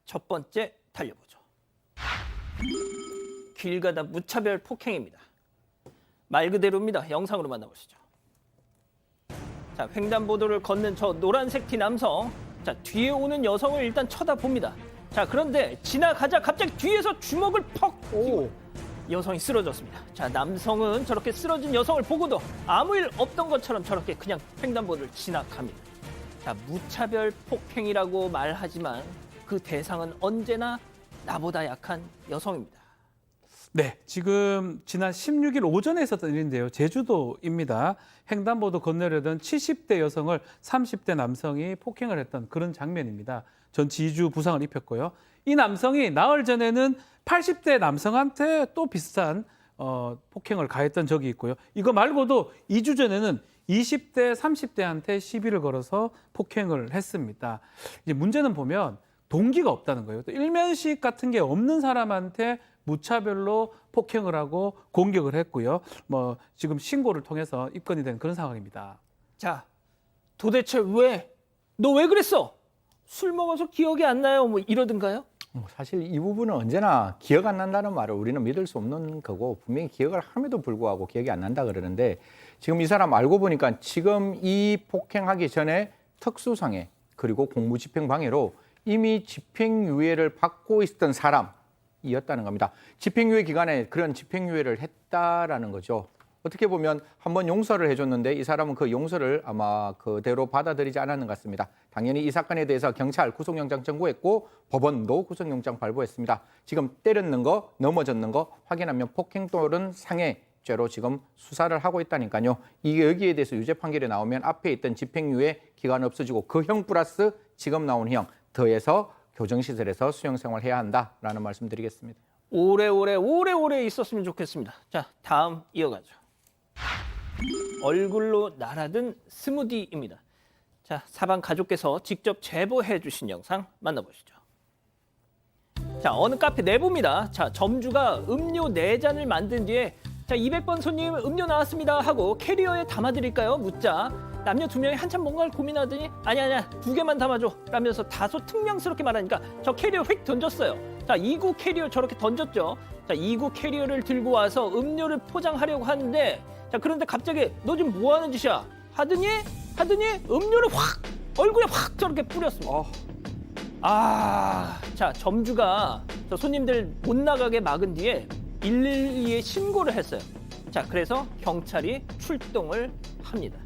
첫 번째 달려보죠. 길 가다 무차별 폭행입니다. 말 그대로입니다. 영상으로 만나보시죠. 자, 횡단보도를 걷는 저 노란색 티 남성. 자, 뒤에 오는 여성을 일단 쳐다봅니다. 자, 그런데 지나가자 갑자기 뒤에서 주먹을 퍽! 여성이 쓰러졌습니다. 자, 남성은 저렇게 쓰러진 여성을 보고도 아무 일 없던 것처럼 저렇게 그냥 횡단보도를 지나갑니다. 자, 무차별 폭행이라고 말하지만 그 대상은 언제나 나보다 약한 여성입니다. 네, 지금 지난 16일 오전에 있었던 일인데요. 제주도입니다. 횡단보도 건너려던 70대 여성을 30대 남성이 폭행을 했던 그런 장면입니다. 전 지주 부상을 입혔고요. 이 남성이 나흘 전에는 80대 남성한테 또 비슷한 폭행을 가했던 적이 있고요. 이거 말고도 2주 전에는 20대, 30대한테 시비를 걸어서 폭행을 했습니다. 이제 문제는 보면 동기가 없다는 거예요. 또 일면식 같은 게 없는 사람한테 무차별로 폭행을 하고 공격을 했고요. 지금 신고를 통해서 입건이 된 그런 상황입니다. 자, 도대체 왜? 너 왜 그랬어? 술 먹어서 기억이 안 나요? 뭐 이러든가요? 사실 이 부분은 언제나 기억 안 난다는 말을 우리는 믿을 수 없는 거고 분명히 기억을 함에도 불구하고 기억이 안 난다 그러는데 지금 이 사람 알고 보니까 지금 이 폭행하기 전에 특수상해 그리고 공무집행방해로 이미 집행유예를 받고 있었던 사람이었다는 겁니다. 집행유예 기간에 그런 집행유예를 했다라는 거죠. 어떻게 보면 한번 용서를 해줬는데 이 사람은 그 용서를 아마 그대로 받아들이지 않았는 것 같습니다. 당연히 이 사건에 대해서 경찰 구속영장 청구했고 법원도 구속영장 발부했습니다. 지금 때렸는 거, 넘어졌는 거 확인하면 폭행 또는 상해죄로 지금 수사를 하고 있다니까요. 이게 여기에 대해서 유죄 판결이 나오면 앞에 있던 집행유예 기간 없어지고 그 형 플러스 지금 나온 형 더해서 교정시설에서 수용생활 해야 한다라는 말씀 드리겠습니다. 오래오래 있었으면 좋겠습니다. 자, 다음 이어가죠. 얼굴로 날아든 스무디입니다. 자, 사방 가족께서 직접 제보해 주신 영상 만나보시죠. 자, 어느 카페 내부입니다. 자, 점주가 음료 4잔을 만든 뒤에 자, 200번 손님 음료 나왔습니다 하고 캐리어에 담아드릴까요? 묻자 남녀 2명이 한참 뭔가를 고민하더니 아니야 2개만 담아줘 라면서 다소 퉁명스럽게 말하니까 저 캐리어 휙 던졌어요. 자, 2구 캐리어 저렇게 던졌죠. 자, 2구 캐리어를 들고 와서 음료를 포장하려고 하는데 자, 그런데 갑자기 너 지금 뭐 하는 짓이야? 하더니 음료를 확 얼굴에 확 저렇게 뿌렸습니다. 자, 점주가 저 손님들 못 나가게 막은 뒤에 112에 신고를 했어요. 자, 그래서 경찰이 출동을 합니다.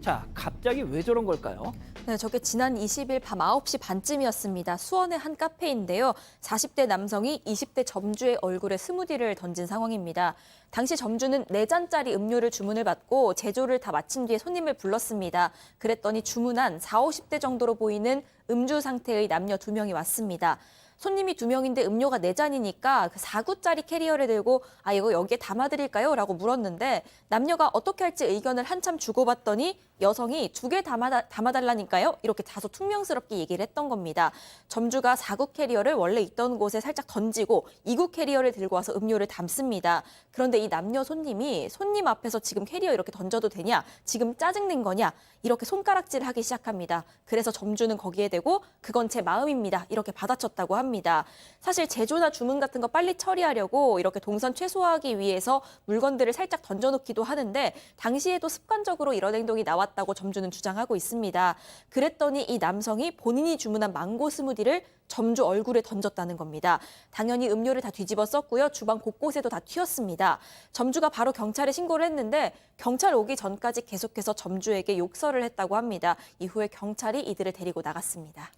자, 갑자기 왜 저런 걸까요? 네, 저게 지난 20일 밤 9시 반쯤이었습니다. 수원의 한 카페인데요. 40대 남성이 20대 점주의 얼굴에 스무디를 던진 상황입니다. 당시 점주는 4잔짜리 음료를 주문을 받고 제조를 다 마친 뒤에 손님을 불렀습니다. 그랬더니 주문한 40, 50대 정도로 보이는 음주 상태의 남녀 2명이 왔습니다. 손님이 2명인데 음료가 4잔이니까 그 4구짜리 캐리어를 들고 이거 여기에 담아드릴까요? 라고 물었는데 남녀가 어떻게 할지 의견을 한참 주고받더니 여성이 2개 담아달라니까요? 이렇게 다소 퉁명스럽게 얘기를 했던 겁니다. 점주가 4구 캐리어를 원래 있던 곳에 살짝 던지고 2구 캐리어를 들고 와서 음료를 담습니다. 그런데 이 남녀 손님이 손님 앞에서 지금 캐리어 이렇게 던져도 되냐? 지금 짜증낸 거냐? 이렇게 손가락질을 하기 시작합니다. 그래서 점주는 거기에 대고 그건 제 마음입니다. 이렇게 받아쳤다고 합니다. 사실 제조나 주문 같은 거 빨리 처리하려고 이렇게 동선 최소화하기 위해서 물건들을 살짝 던져놓기도 하는데 당시에도 습관적으로 이런 행동이 나왔다고 점주는 주장하고 있습니다. 그랬더니 이 남성이 본인이 주문한 망고 스무디를 점주 얼굴에 던졌다는 겁니다. 당연히 음료를 다 뒤집어 썼고요. 주방 곳곳에도 다 튀었습니다. 점주가 바로 경찰에 신고를 했는데 경찰 오기 전까지 계속해서 점주에게 욕설을 했다고 합니다. 이후에 경찰이 이들을 데리고 나갔습니다.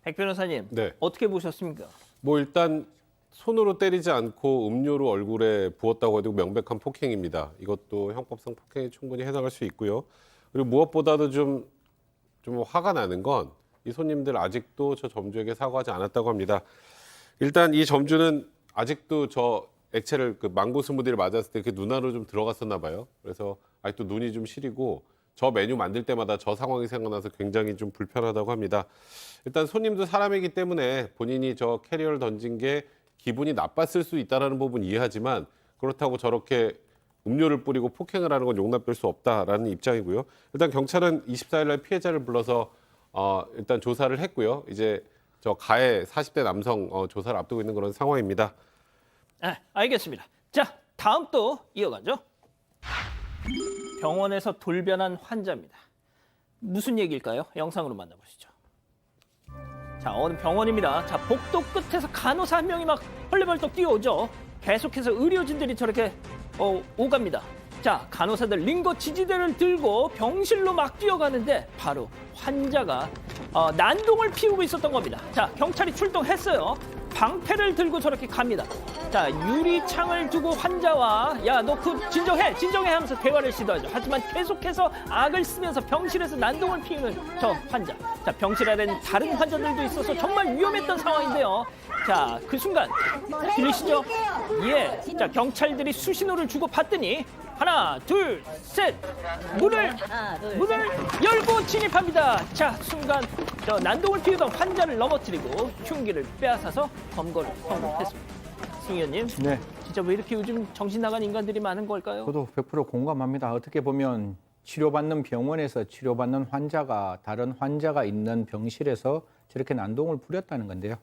백 변호사님, 네. 어떻게 보셨습니까? 일단 손으로 때리지 않고 음료를 얼굴에 부었다고 해도 명백한 폭행입니다. 이것도 형법상 폭행에 충분히 해당할 수 있고요. 그리고 무엇보다도 좀 화가 나는 건 이 손님들 아직도 저 점주에게 사과하지 않았다고 합니다. 일단 이 점주는 아직도 저 액체를 그 망고 스무디를 맞았을 때 그 눈 안으로 좀 들어갔었나 봐요. 그래서 아직도 눈이 좀 시리고 저 메뉴 만들 때마다 저 상황이 생각나서 굉장히 좀 불편하다고 합니다. 일단 손님도 사람이기 때문에 본인이 저 캐리어를 던진 게 기분이 나빴을 수 있다는 부분 이해하지만 그렇다고 저렇게 음료를 뿌리고 폭행을 하는 건 용납될 수 없다라는 입장이고요. 일단 경찰은 24일 날 피해자를 불러서 일단 조사를 했고요. 이제 저 가해 40대 남성 조사를 앞두고 있는 그런 상황입니다. 네, 알겠습니다. 자, 다음 또 이어가죠. 병원에서 돌변한 환자입니다. 무슨 얘기일까요? 영상으로 만나보시죠. 자, 어느 병원입니다. 자, 복도 끝에서 간호사 한 명이 막 헐레벌떡 뛰어오죠. 계속해서 의료진들이 저렇게 오갑니다. 자, 간호사들 링거 지지대를 들고 병실로 막 뛰어가는데 바로 환자가 난동을 피우고 있었던 겁니다. 자, 경찰이 출동했어요. 방패를 들고 저렇게 갑니다. 자, 유리창을 두고 환자와 야, 너 그 진정해 하면서 대화를 시도하죠. 하지만 계속해서 악을 쓰면서 병실에서 난동을 피우는 저 환자. 자, 병실 안에는 다른 환자들도 있어서 정말 위험했던 상황인데요. 자, 그 순간 들리시죠? 예. 자, 경찰들이 수신호를 주고 봤더니 하나, 둘, 셋. 문을 열고 진입합니다. 자, 순간 저 난동을 피우던 환자를 넘어뜨리고 흉기를 빼앗아서 검거를 성공했습니다. 승 의원님, 네. 진짜 왜 이렇게 요즘 정신 나간 인간들이 많은 걸까요? 저도 100% 공감합니다. 어떻게 보면 치료받는 병원에서 치료받는 환자가 다른 환자가 있는 병실에서 저렇게 난동을 부렸다는 건데요.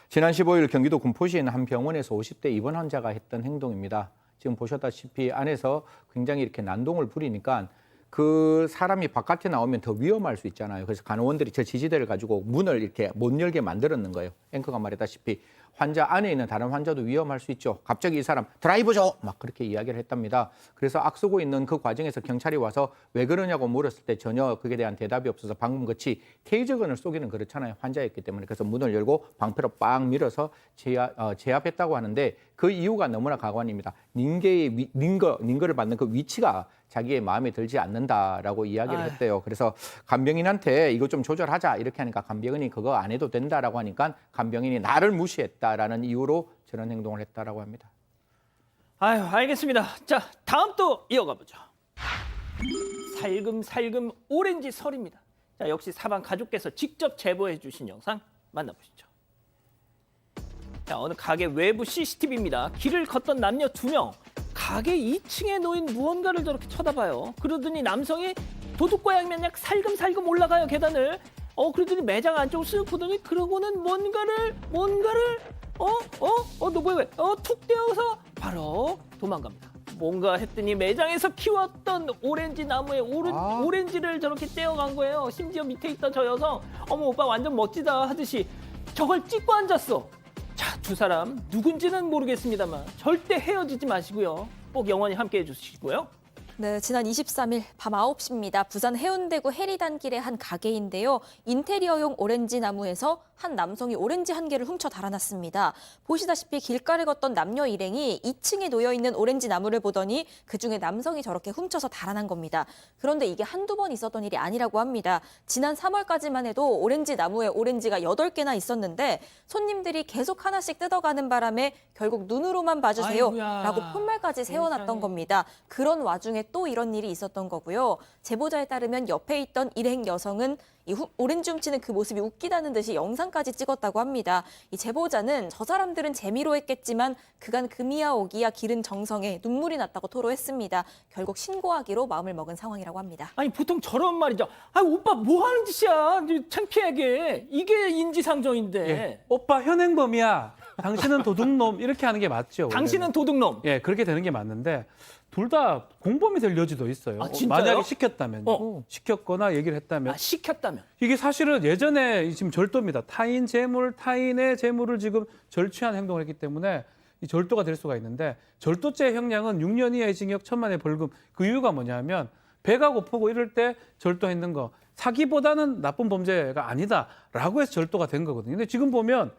지난 15일 경기도 군포시에 있는 한 병원에서 50대 입원 환자가 했던 행동입니다. 지금 보셨다시피 안에서 굉장히 이렇게 난동을 부리니까 그 사람이 바깥에 나오면 더 위험할 수 있잖아요. 그래서 간호원들이 저 지지대를 가지고 문을 이렇게 못 열게 만들었는 거예요. 앵커가 말했다시피 환자 안에 있는 다른 환자도 위험할 수 있죠. 갑자기 이 사람 드라이브 줘! 막 그렇게 이야기를 했답니다. 그래서 악쓰고 있는 그 과정에서 경찰이 와서 왜 그러냐고 물었을 때 전혀 그에 대한 대답이 없어서 방금 같이 테이저건을 쏘기는 그렇잖아요. 환자였기 때문에. 그래서 문을 열고 방패로 빵 밀어서 제압했다고 하는데 그 이유가 너무나 가관입니다. 링거를 받는 그 위치가 자기의 마음에 들지 않는다라고 이야기를 했대요. 그래서 간병인한테 이거 좀 조절하자 이렇게 하니까 간병인이 그거 안 해도 된다라고 하니까 간병인이 나를 무시했다라는 이유로 저런 행동을 했다라고 합니다. 아유, 알겠습니다. 자, 다음 또 이어가 보죠. 살금살금 오렌지 설입니다. 자, 역시 사방 가족께서 직접 제보해 주신 영상 만나보시죠. 자, 어느 가게 외부 CCTV입니다. 길을 걷던 남녀 2명. 가게 2층에 놓인 무언가를 저렇게 쳐다봐요. 그러더니 남성이 도둑고양이 마냥 살금살금 올라가요, 계단을. 그러더니 매장 안쪽을 쓱 보더니 그러고는 뭔가를 너 뭐야? 툭 떼어서 바로 도망갑니다. 뭔가 했더니 매장에서 키웠던 오렌지 나무에 오렌지를 저렇게 떼어간 거예요. 심지어 밑에 있던 저 여성, 어머 오빠 완전 멋지다 하듯이 저걸 찍고 앉았어. 자, 두 사람 누군지는 모르겠습니다만 절대 헤어지지 마시고요. 꼭 영원히 함께해 주시고요. 네, 지난 23일 밤 9시입니다. 부산 해운대구 해리단길의 한 가게인데요. 인테리어용 오렌지 나무에서 한 남성이 오렌지 한 개를 훔쳐 달아났습니다. 보시다시피 길가를 걷던 남녀 일행이 2층에 놓여있는 오렌지 나무를 보더니 그중에 남성이 저렇게 훔쳐서 달아난 겁니다. 그런데 이게 한두 번 있었던 일이 아니라고 합니다. 지난 3월까지만 해도 오렌지 나무에 오렌지가 8개나 있었는데 손님들이 계속 하나씩 뜯어가는 바람에 결국 눈으로만 봐주세요 아이고야. 라고 푯말까지 세워놨던 겁니다. 그런 와중에 또 이런 일이 있었던 거고요. 제보자에 따르면 옆에 있던 일행 여성은 이 오렌지 훔치는 그 모습이 웃기다는 듯이 영상까지 찍었다고 합니다. 이 제보자는 저 사람들은 재미로 했겠지만 그간 금이야 오기야 기른 정성에 눈물이 났다고 토로했습니다. 결국 신고하기로 마음을 먹은 상황이라고 합니다. 아니 보통 저런 말이죠. 아 오빠 뭐 하는 짓이야? 창피하게. 이게 인지상정인데. 예. 오빠 현행범이야. 당신은 도둑놈 이렇게 하는 게 맞죠. 당신은 도둑놈. 예, 그렇게 되는 게 맞는데 둘 다 공범이 될 여지도 있어요. 아, 진짜요? 만약에 시켰다면, 시켰거나 얘기를 했다면 시켰다면. 이게 사실은 예전에 지금 절도입니다. 타인 재물, 타인의 재물을 지금 절취한 행동을 했기 때문에 이 절도가 될 수가 있는데 절도죄 형량은 6년 이하의 징역 1,000만 원의 벌금. 그 이유가 뭐냐면 배가 고프고 이럴 때 절도했는 거 사기보다는 나쁜 범죄가 아니다라고 해서 절도가 된 거거든요. 근데 지금 보면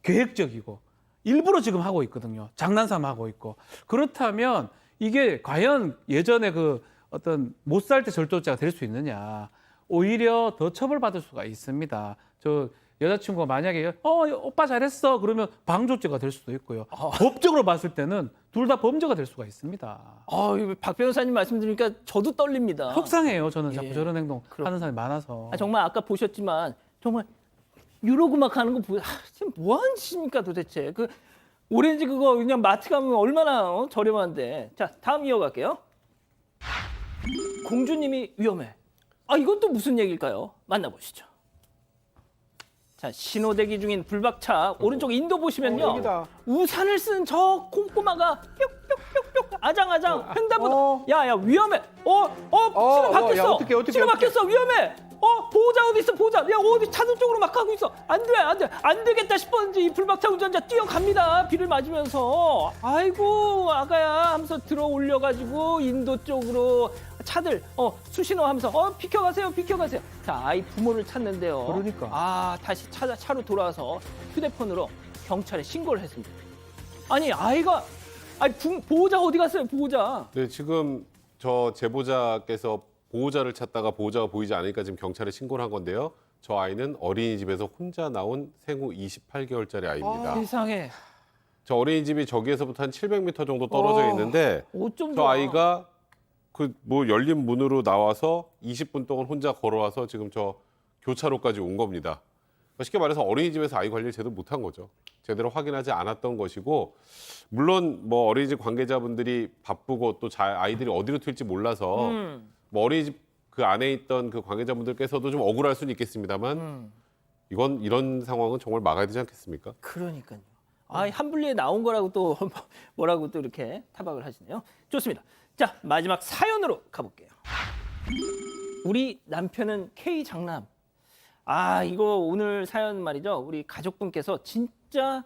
계획적이고 일부러 지금 하고 있거든요. 장난삼아 하고 있고. 그렇다면 이게 과연 예전에 그 어떤 못 살 때 절도죄가 될 수 있느냐. 오히려 더 처벌받을 수가 있습니다. 저 여자친구가 만약에 오빠 잘했어 그러면 방조죄가 될 수도 있고요. 법적으로 봤을 때는 둘 다 범죄가 될 수가 있습니다. 박 변호사님 말씀 들으니까 저도 떨립니다. 속상해요. 저는 자꾸 예. 저런 행동 하는 사람이 많아서. 정말 아까 보셨지만 정말 이러고 막 하는 거 보여. 지금 뭐 하는 짓입니까 도대체. 그 오렌지 그거 그냥 마트 가면 얼마나 저렴한데. 자, 다음 이어갈게요. 공주님이 위험해. 이건 또 무슨 얘기일까요? 만나보시죠. 자, 신호대기 중인 불박차 오른쪽 인도 보시면요. 여기다. 우산을 쓴 저 꼼꼼아가 뿅뿅뿅뿅 아장아장 횡단보도. 야야 위험해. 신호 바뀌었어. 야, 어떡해. 신호 바뀌었어. 위험해. 보호자 어디 있어? 보호자. 야 어디 차도 쪽으로 막 가고 있어. 안 되겠다 싶었는지 이 불박차 운전자 뛰어갑니다. 비를 맞으면서. 아이고 아가야 하면서 들어 올려가지고 인도 쪽으로 차들 수신호 하면서 비켜가세요. 자, 아이 부모를 찾는데요. 그러니까. 다시 차로 돌아와서 휴대폰으로 경찰에 신고를 했습니다. 아니 아이가 보호자 어디 갔어요? 보호자. 네, 지금 저 제보자께서 보호자를 찾다가 보호자가 보이지 않으니까 지금 경찰에 신고를 한 건데요. 저 아이는 어린이집에서 혼자 나온 생후 28개월짜리 아이입니다. 세상에. 저 어린이집이 저기에서부터 한 700m 정도 떨어져 있는데 어쩜 저 좋아. 아이가 그 뭐 열린 문으로 나와서 20분 동안 혼자 걸어와서 지금 저 교차로까지 온 겁니다. 쉽게 말해서 어린이집에서 아이 관리를 제대로 못한 거죠. 제대로 확인하지 않았던 것이고, 물론 뭐 어린이집 관계자분들이 바쁘고 또 아이들이 어디로 튈지 몰라서 뭐 어린이집 그 안에 있던 그 관계자분들께서도 좀 억울할 수는 있겠습니다만 이건 이런 상황은 정말 막아야 되지 않겠습니까? 그러니까요. 한분리에 나온 거라고 또 뭐라고 또 이렇게 타박을 하시네요. 좋습니다. 자, 마지막 사연으로 가볼게요. 우리 남편은 K 장남. 이거 오늘 사연 말이죠. 우리 가족분께서 진짜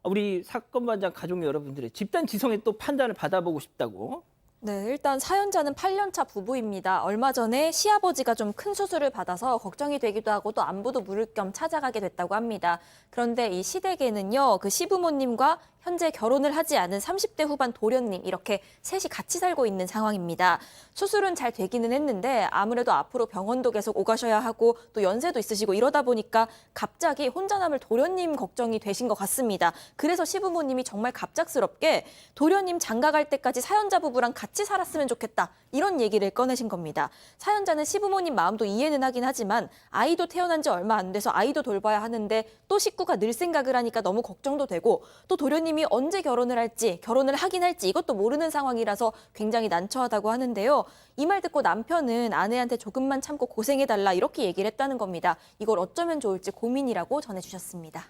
우리 사건 반장 가족 여러분들의 집단 지성의 또 판단을 받아보고 싶다고. 네, 일단 사연자는 8년차 부부입니다. 얼마 전에 시아버지가 좀 큰 수술을 받아서 걱정이 되기도 하고 또 안부도 물을 겸 찾아가게 됐다고 합니다. 그런데 이 시댁에는요, 그 시부모님과 현재 결혼을 하지 않은 30대 후반 도련님 이렇게 셋이 같이 살고 있는 상황입니다. 수술은 잘 되기는 했는데 아무래도 앞으로 병원도 계속 오가셔야 하고 또 연세도 있으시고 이러다 보니까 갑자기 혼자 남을 도련님 걱정이 되신 것 같습니다. 그래서 시부모님이 정말 갑작스럽게 도련님 장가 갈 때까지 사연자 부부랑 같이 살았으면 좋겠다 이런 얘기를 꺼내신 겁니다. 사연자는 시부모님 마음도 이해는 하긴 하지만 아이도 태어난 지 얼마 안 돼서 아이도 돌봐야 하는데 또 식구가 늘 생각을 하니까 너무 걱정도 되고 또 도련님이 언제 결혼을 할지 결혼을 하긴 할지 이것도 모르는 상황이라서 굉장히 난처하다고 하는데요. 이 말 듣고 남편은 아내한테 조금만 참고 고생해달라 이렇게 얘기를 했다는 겁니다. 이걸 어쩌면 좋을지 고민이라고 전해주셨습니다.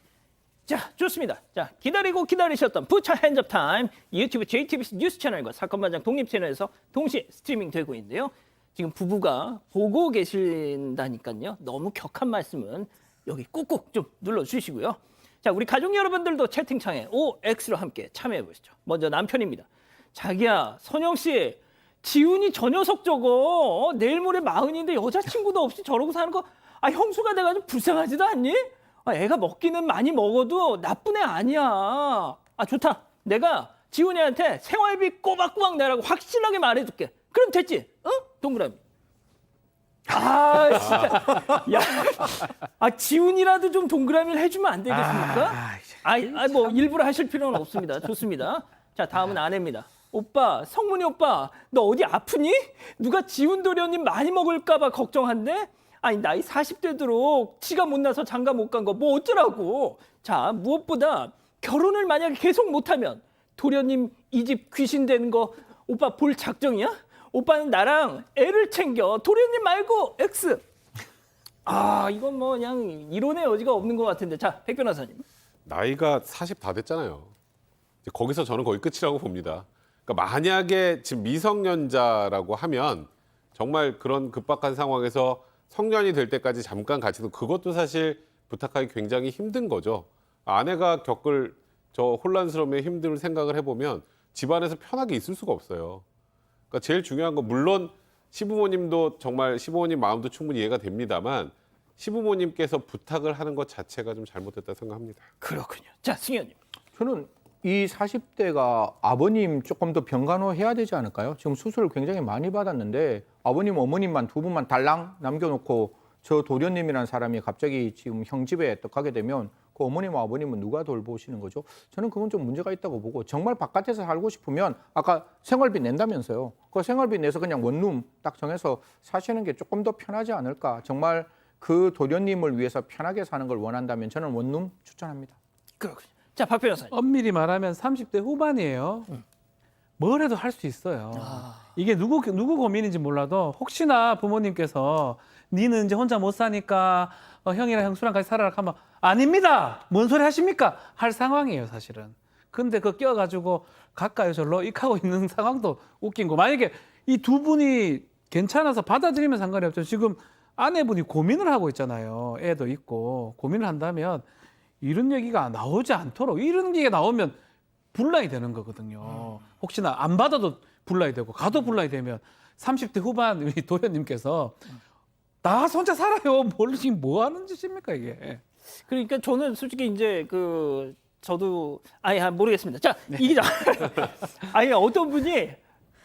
자, 좋습니다. 자, 기다리셨던 부처 핸즈업 타임 유튜브 JTBC 뉴스 채널과 사건 반장 독립 채널에서 동시에 스트리밍 되고 있는데요. 지금 부부가 보고 계신다니까요. 너무 격한 말씀은 여기 꾹꾹 좀 눌러주시고요. 자, 우리 가족 여러분들도 채팅창에 OX로 함께 참여해 보시죠. 먼저 남편입니다. 자기야, 선영 씨, 지훈이 저 녀석 저거 내일 모레 40인데 여자친구도 없이 저러고 사는 거 형수가 돼가지고 불쌍하지도 않니? 애가 먹기는 많이 먹어도 나쁜 애 아니야. 좋다. 내가 지훈이한테 생활비 꼬박꼬박 내라고 확실하게 말해줄게. 그럼 됐지? 동그라미. 진짜. 야, 지훈이라도 좀 동그라미를 해주면 안 되겠습니까? 뭐 일부러 하실 필요는 없습니다. 좋습니다. 자, 다음은 아내입니다. 오빠, 성문이 오빠, 너 어디 아프니? 누가 지훈 도련님 많이 먹을까봐 걱정한대? 나이 40대도록 지가 못 나서 장가 못 간 거 뭐 어쩌라고. 자, 무엇보다 결혼을 만약에 계속 못하면 도련님 이 집 귀신 되는 거 오빠 볼 작정이야? 오빠는 나랑 애를 챙겨. 도련님 말고 X. 이건 뭐 그냥 이론의 여지가 없는 것 같은데. 자, 백 변호사님. 나이가 40 다 됐잖아요. 이제 거기서 저는 거의 끝이라고 봅니다. 그러니까 만약에 지금 미성년자라고 하면 정말 그런 급박한 상황에서 성년이 될 때까지 잠깐 같이 있는 그것도 사실 부탁하기 굉장히 힘든 거죠. 아내가 겪을 저 혼란스러움에 힘든 생각을 해보면 집안에서 편하게 있을 수가 없어요. 그러니까 제일 중요한 건 물론 시부모님도 정말 시부모님 마음도 충분히 이해가 됩니다만 시부모님께서 부탁을 하는 것 자체가 좀 잘못됐다 생각합니다. 그렇군요. 자, 승현님. 저는 이 40대가 아버님 조금 더 병간호해야 되지 않을까요? 지금 수술을 굉장히 많이 받았는데 아버님, 어머님만 두 분만 달랑 남겨놓고 저 도련님이라는 사람이 갑자기 지금 형 집에 또 가게 되면 그 어머님과 아버님은 누가 돌보시는 거죠? 저는 그건 좀 문제가 있다고 보고 정말 바깥에서 살고 싶으면 아까 생활비 낸다면서요. 그 생활비 내서 그냥 원룸 딱 정해서 사시는 게 조금 더 편하지 않을까? 정말 그 도련님을 위해서 편하게 사는 걸 원한다면 저는 원룸 추천합니다. 그렇군요. 자, 박 변호사님. 엄밀히 말하면 30대 후반이에요. 뭘 해도 할 수 있어요. 이게 누구 고민인지 몰라도 혹시나 부모님께서 니는 이제 혼자 못 사니까 형이랑 형수랑 같이 살아라 하면 아닙니다. 뭔 소리 하십니까? 할 상황이에요, 사실은. 근데 그 껴가지고 가까이 절로 익하고 있는 상황도 웃긴 거. 만약에 이 두 분이 괜찮아서 받아들이면 상관이 없죠. 지금 아내분이 고민을 하고 있잖아요. 애도 있고 고민을 한다면 이런 얘기가 나오지 않도록 이런 얘기가 나오면 분란이 되는 거거든요. 혹시나 안 받아도 분란이 되고 가도 분란이 되면 30대 후반 우리 도련님께서 나 혼자 살아요. 뭘 지금 뭐 하는 짓입니까 이게? 그러니까 저는 솔직히 이제 저도 모르겠습니다. 자, 이 기자. 아니 어떤 분이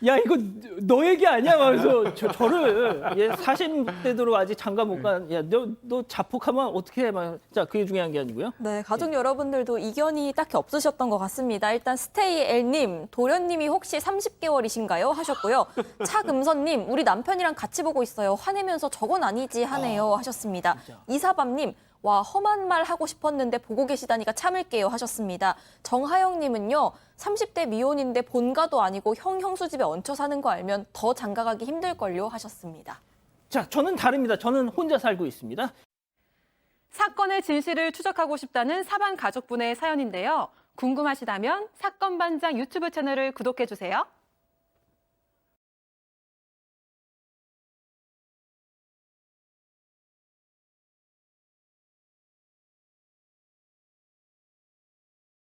야 이거 너 얘기 아니야? 하면서 저를 40대도로 아직 장가 못 간 야 너 자폭하면 어떻게 해? 자, 그게 중요한 게 아니고요. 네, 가족 여러분들도 이견이 딱히 없으셨던 것 같습니다. 일단 스테이엘님, 도련님이 혹시 30개월이신가요? 하셨고요. 차금선님, 우리 남편이랑 같이 보고 있어요. 화내면서 저건 아니지 하네요. 하셨습니다. 이사밤님, 와 험한 말 하고 싶었는데 보고 계시다니까 참을게요 하셨습니다. 정하영님은요. 30대 미혼인데 본가도 아니고 형수 집에 얹혀 사는 거 알면 더 장가가기 힘들걸요 하셨습니다. 자, 저는 다릅니다. 저는 혼자 살고 있습니다. 사건의 진실을 추적하고 싶다는 사반 가족분의 사연인데요. 궁금하시다면 사건반장 유튜브 채널을 구독해주세요.